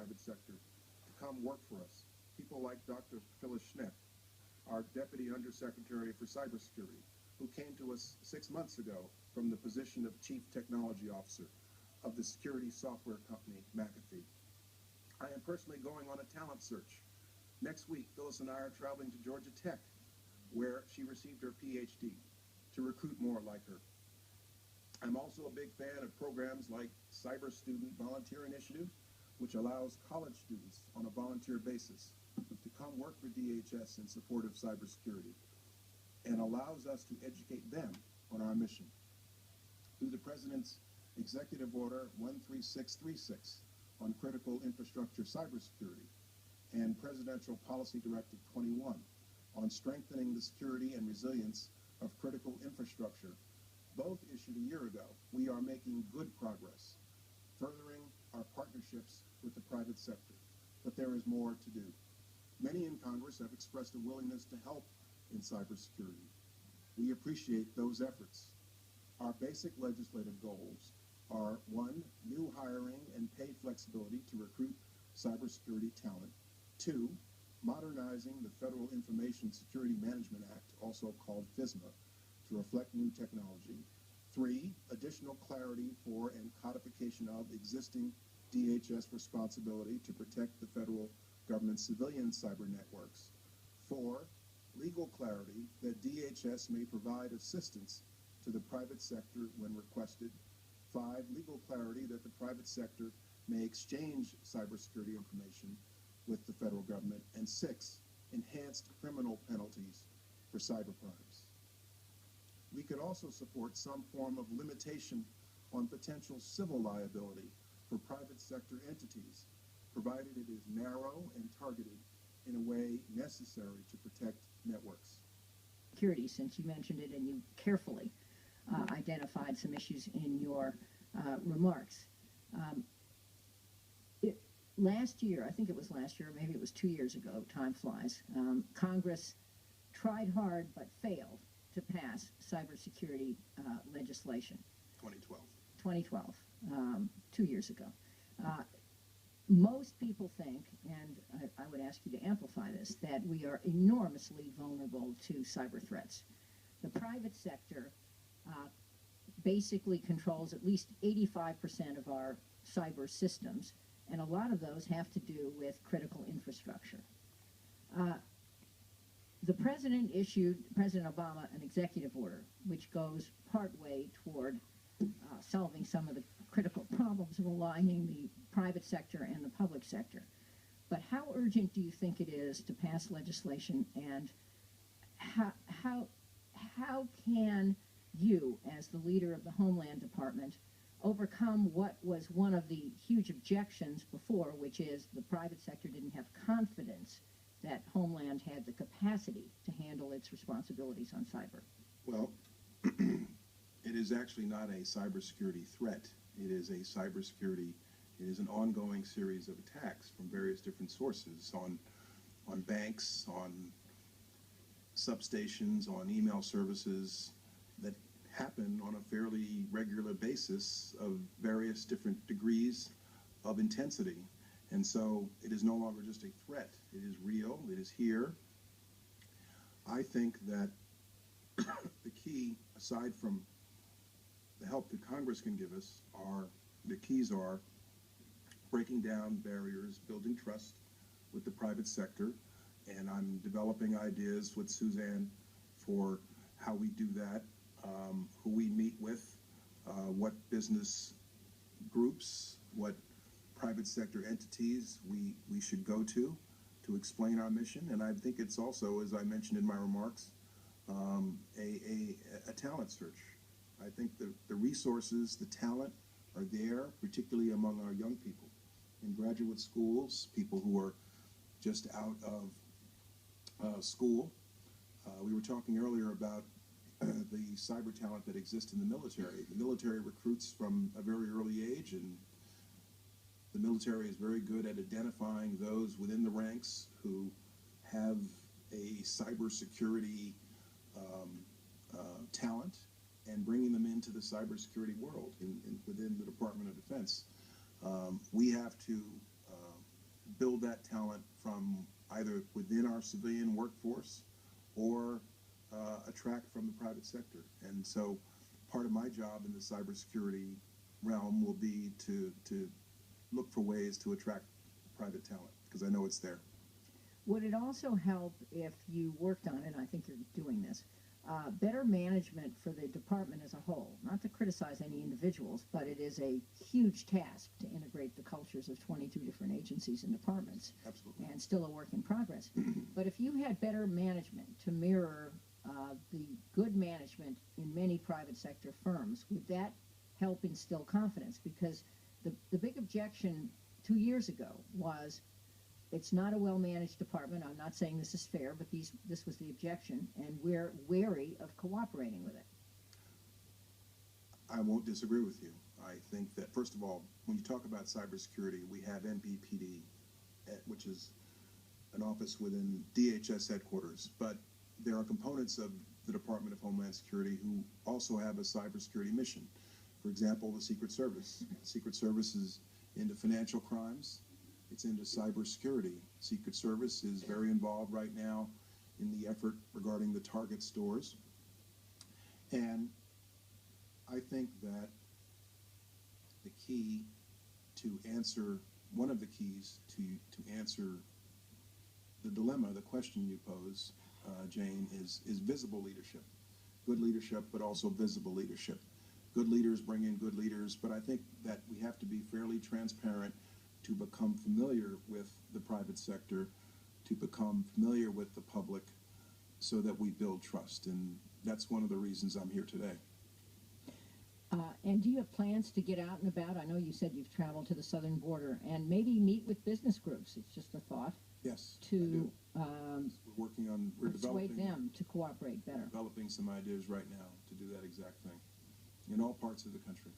private sector to come work for us. People like Dr. Phyllis Schnepp, our Deputy Undersecretary for Cybersecurity, who came to us 6 months ago from the position of Chief Technology Officer of the security software company McAfee. I am personally going on a talent search. Next week, Phyllis and I are traveling to Georgia Tech, where she received her PhD, to recruit more like her. I'm also a big fan of programs like Cyber Student Volunteer Initiative, which allows college students on a volunteer basis to come work for DHS in support of cybersecurity and allows us to educate them on our mission. Through the President's Executive Order 13636 on critical infrastructure cybersecurity and Presidential Policy Directive 21 on strengthening the security and resilience of critical infrastructure, both issued a year ago, we are making good progress, furthering our partnerships with the private sector. But there is more to do. Many in Congress have expressed a willingness to help in cybersecurity. We appreciate those efforts. Our basic legislative goals are: 1, new hiring and pay flexibility to recruit cybersecurity talent; 2, modernizing the Federal Information Security Management Act, also called FISMA, to reflect new technology; 3, additional clarity for and codification of existing DHS responsibility to protect the federal government civilian cyber networks; 4, legal clarity that DHS may provide assistance to the private sector when requested; 5, legal clarity that the private sector may exchange cybersecurity information with the federal government; and 6, enhanced criminal penalties for cybercrimes. We could also support some form of limitation on potential civil liability for private sector entities, provided it is narrow and targeted in a way necessary to protect networks. Security, since you mentioned it and you carefully identified some issues in your remarks. Last year, I think it was last year, maybe it was 2 years ago, time flies, Congress tried hard but failed to pass cybersecurity legislation. 2012. 2012, 2 years ago. Most people think, and I would ask you to amplify this, that we are enormously vulnerable to cyber threats. The private sector basically controls at least 85% of our cyber systems, and a lot of those have to do with critical infrastructure. The President issued, President Obama, an executive order which goes partway toward solving some of the critical problems of aligning the private sector and the public sector. But how urgent do you think it is to pass legislation, and how can you, as the leader of the Homeland Department, overcome what was one of the huge objections before, which is the private sector didn't have confidence that Homeland had the capacity to handle its responsibilities on cyber? Well, it is actually not a cybersecurity threat. It is a cybersecurity, it is an ongoing series of attacks from various different sources on banks, on substations, on email services that happen on a fairly regular basis of various different degrees of intensity. And so it is no longer just a threat. It is real. It is here. I think that the key, aside from the help that Congress can give us, the keys are breaking down barriers, building trust with the private sector, and I'm developing ideas with Suzanne for how we do that, who we meet with, what business groups, what private sector entities we should go to explain our mission. And I think it's also, as I mentioned in my remarks, a talent search. I think the resources, the talent are there, particularly among our young people in graduate schools, people who are just out of school. We were talking earlier about the cyber talent that exists in the military. The military recruits from a very early age, and the military is very good at identifying those within the ranks who have a cybersecurity talent and bringing them into the cybersecurity world within the Department of Defense. We have to build that talent from either within our civilian workforce or attract from the private sector. And so part of my job in the cybersecurity realm will be to look for ways to attract private talent, because I know it's there. Would it also help if you worked on, and I think you're doing this, better management for the department as a whole? Not to criticize any individuals, but it is a huge task to integrate the cultures of 22 different agencies and departments. Absolutely. And still a work in progress. But if you had better management to mirror the good management in many private sector firms, would that help instill confidence? Because the big objection 2 years ago was, it's not a well-managed department. I'm not saying this is fair, but this was the objection, and we're wary of cooperating with it. I won't disagree with you. I think that, first of all, when you talk about cybersecurity, we have NPPD, which is an office within DHS headquarters, but there are components of the Department of Homeland Security who also have a cybersecurity mission. For example, the Secret Service. The Secret Service is into financial crimes. It's into cybersecurity. Secret Service is very involved right now in the effort regarding the Target stores. And I think that the key to answer, one of the keys to answer the dilemma, the question you pose, Jane, is visible leadership. Good leadership, but also visible leadership. Good leaders bring in good leaders, but I think that we have to be fairly transparent to become familiar with the private sector, to become familiar with the public, so that we build trust. And that's one of the reasons I'm here today. And do you have plans to get out and about? I know you said you've traveled to the southern border, and maybe meet with business groups. It's just a thought. Yes, to we're working on, persuade them to cooperate better. Developing some ideas right now to do that exact thing in all parts of the country.